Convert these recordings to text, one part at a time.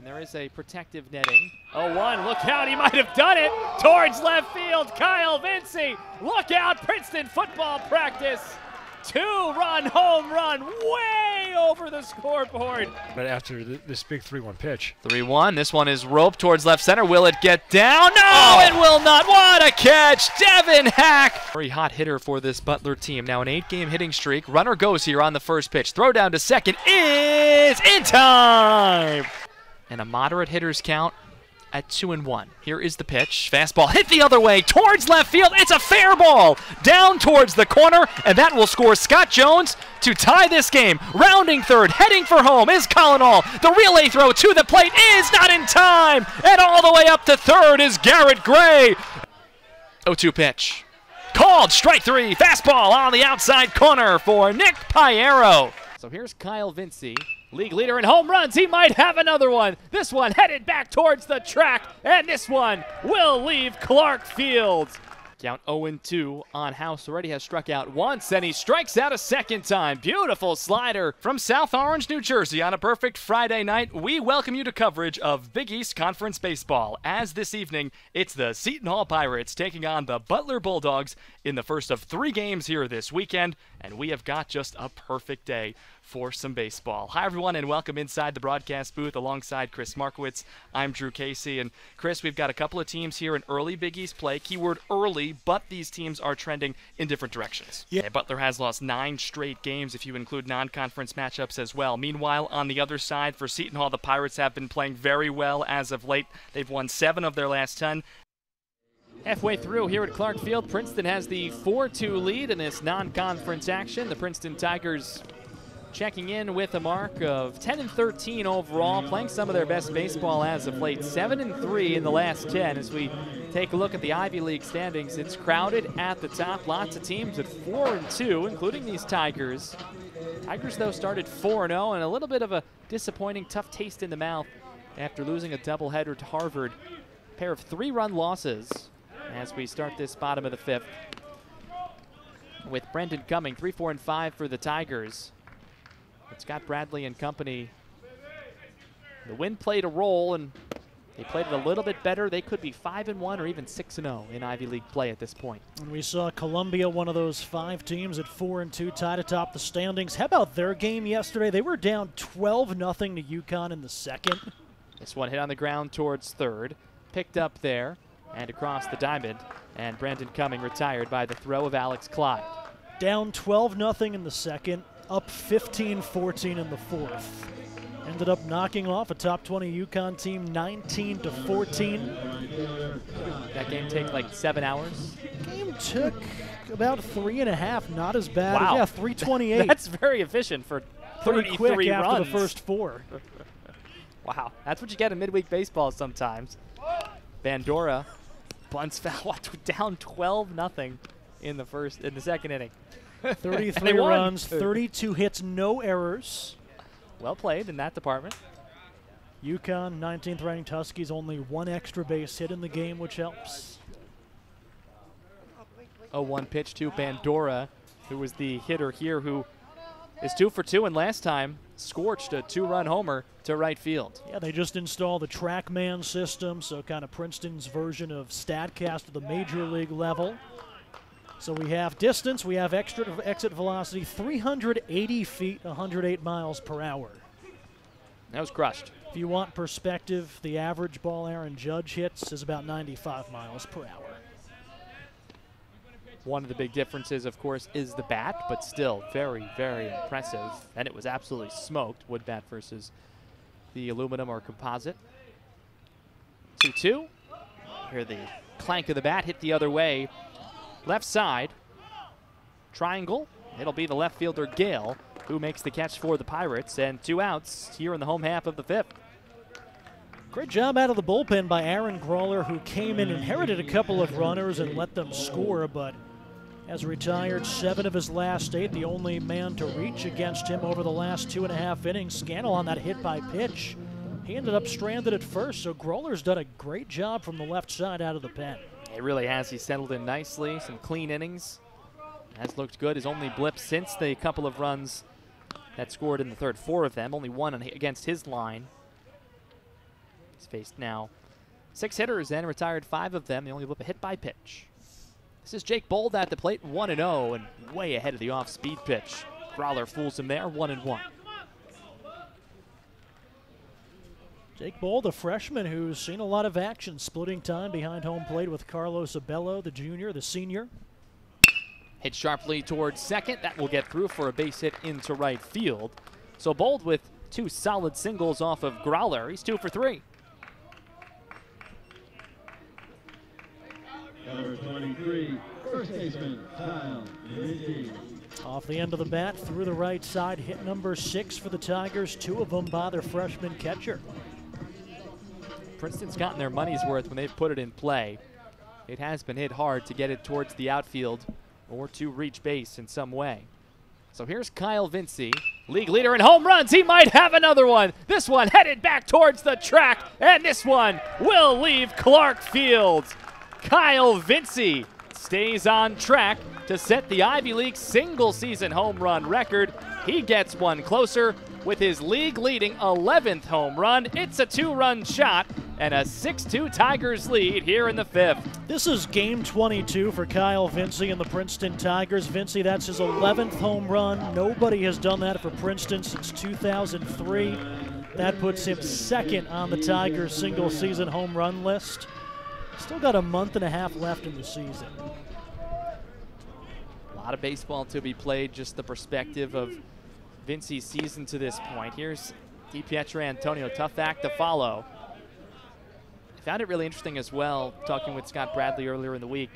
And there is a protective netting. 0-1, look out, he might have done it! Towards left field, Kyle Vinci! Look out, Princeton football practice! 2-run home run, way over the scoreboard. But after this big 3-1 pitch. 3-1, this one is roped towards left center. Will it get down? No, it will not. What a catch, Devin Hack. Very hot hitter for this Butler team. Now an 8-game hitting streak. Runner goes here on the first pitch. Throw down to second is in time. And a moderate hitter's count at 2-1. Here is the pitch. Fastball hit the other way towards left field. It's a fair ball down towards the corner, and that will score Scott Jones to tie this game. Rounding third, heading for home is Colin Hall. The relay throw to the plate is not in time, and all the way up to third is Garrett Gray. 0-2 pitch. Called strike three. Fastball on the outside corner for Nick Piero. So here's Kyle Vinci, league leader in home runs. He might have another one. This one headed back towards the track, and this one will leave Clark Field. Count 0-2 on House. Already has struck out once, and he strikes out a second time. Beautiful slider from South Orange, New Jersey. On a perfect Friday night, we welcome you to coverage of Big East Conference baseball. As this evening, it's the Seton Hall Pirates taking on the Butler Bulldogs in the first of 3 games here this weekend, and we have got just a perfect day for some baseball. Hi, everyone, and welcome inside the broadcast booth alongside Chris Markowitz. I'm Drew Casey, and Chris, we've got a couple of teams here in early Big East play. Keyword early, but these teams are trending in different directions. Yeah. Butler has lost 9 straight games if you include non-conference matchups as well. Meanwhile, on the other side, for Seton Hall, the Pirates have been playing very well as of late. They've won 7 of their last 10. Halfway through here at Clark Field, Princeton has the 4-2 lead in this non-conference action. The Princeton Tigers checking in with a mark of 10-13 overall, playing some of their best baseball as of late. 7-3 in the last 10. As we take a look at the Ivy League standings, it's crowded at the top. Lots of teams at 4-2, including these Tigers. Tigers, though, started 4-0, and a little bit of a disappointing, tough taste in the mouth after losing a doubleheader to Harvard. A pair of 3-run losses as we start this bottom of the 5th. With Brendan Cumming, 3-4-5 for the Tigers. Scott Bradley and company, the wind played a role, and they played it a little bit better. They could be 5-1 or even 6-0 in Ivy League play at this point. And we saw Columbia, one of those 5 teams at 4-2, tied atop the standings. How about their game yesterday? They were down 12-0 to UConn in the second. This one hit on the ground towards third, picked up there and across the diamond, and Brandon Cumming retired by the throw of Alex Clyde. Down 12-0 in the second. Up 15-14 in the fourth. Ended up knocking off a top 20 UConn team 19-14. That game take like 7 hours? Game took about 3.5, not as bad. Wow. Yeah, 3:28. That's very efficient for 33 quick runs. after the first 4. Wow, that's what you get in midweek baseball sometimes. Bandora bunts foul down 12-0 in the second inning. 33 runs, 32 hits, no errors. Well played in that department. UConn, 19th ranked Huskies, only 1 extra base hit in the game, which helps. 0-1 pitch to Bandora, who was the hitter here, who is 2 for 2, and last time scorched a 2-run homer to right field. Yeah, they just installed the TrackMan system, so kind of Princeton's version of StatCast at the major league level. So we have distance, we have exit velocity, 380 feet, 108 miles per hour. That was crushed. If you want perspective, the average ball Aaron Judge hits is about 95 miles per hour. One of the big differences, of course, is the bat, but still very, very impressive. And it was absolutely smoked, wood bat versus the aluminum or composite. 2-2. Hear the clank of the bat hit the other way. Left side, triangle. It'll be the left fielder, Gale, who makes the catch for the Pirates, and 2 outs here in the home half of the 5th. Great job out of the bullpen by Aaron Grawler, who came in, inherited a couple of runners and let them score, but has retired 7 of his last 8, the only man to reach against him over the last 2.5 innings. Scannell on that hit by pitch. He ended up stranded at first, so Grawler's done a great job from the left side out of the pen. It really has. He settled in nicely. Some clean innings. Has looked good. His only blip since the couple of runs that scored in the third. 4 of them. Only 1 against his line. He's faced now 6 hitters and retired 5 of them. They only give up a hit by pitch. This is Jake Bold at the plate, 1-0, and way ahead of the off-speed pitch. Growler fools him there, 1-1. Jake Bold, a freshman who's seen a lot of action, splitting time behind home plate with Carlos Abello, the junior, the senior. Hit sharply towards second. That will get through for a base hit into right field. So Bold with 2 solid singles off of Growler. He's 2 for 3. Number 23, first baseman, Kyle Vinci. Off the end of the bat, through the right side, hit number 6 for the Tigers, 2 of them by their freshman catcher. Princeton's gotten their money's worth when they've put it in play. It has been hit hard to get it towards the outfield or to reach base in some way. So here's Kyle Vinci, league leader in home runs. He might have another one. This one headed back towards the track, and this one will leave Clark Field. Kyle Vinci stays on track to set the Ivy League single-season home run record. He gets one closer with his league-leading 11th home run. It's a 2-run shot and a 6-2 Tigers lead here in the 5th. This is game 22 for Kyle Vinci and the Princeton Tigers. Vinci, that's his 11th home run. Nobody has done that for Princeton since 2003. That puts him 2nd on the Tigers single-season home run list. Still got a month and a half left in the season. A lot of baseball to be played, just the perspective of Vinci's season to this point. Here's DiPietro Antonio, tough act to follow. I found it really interesting as well, talking with Scott Bradley earlier in the week.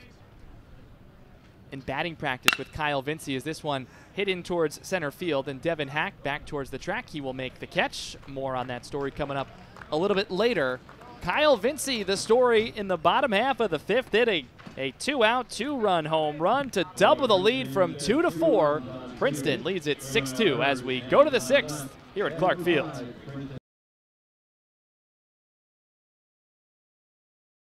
In batting practice with Kyle Vinci, is this one hit in towards center field, and Devin Hack back towards the track. He will make the catch. More on that story coming up a little bit later. Kyle Vinci, the story in the bottom half of the 5th inning. A 2-out, 2-run home run to double the lead from 2 to 4. Princeton leads it 6-2 as we go to the 6th here at Clark Field.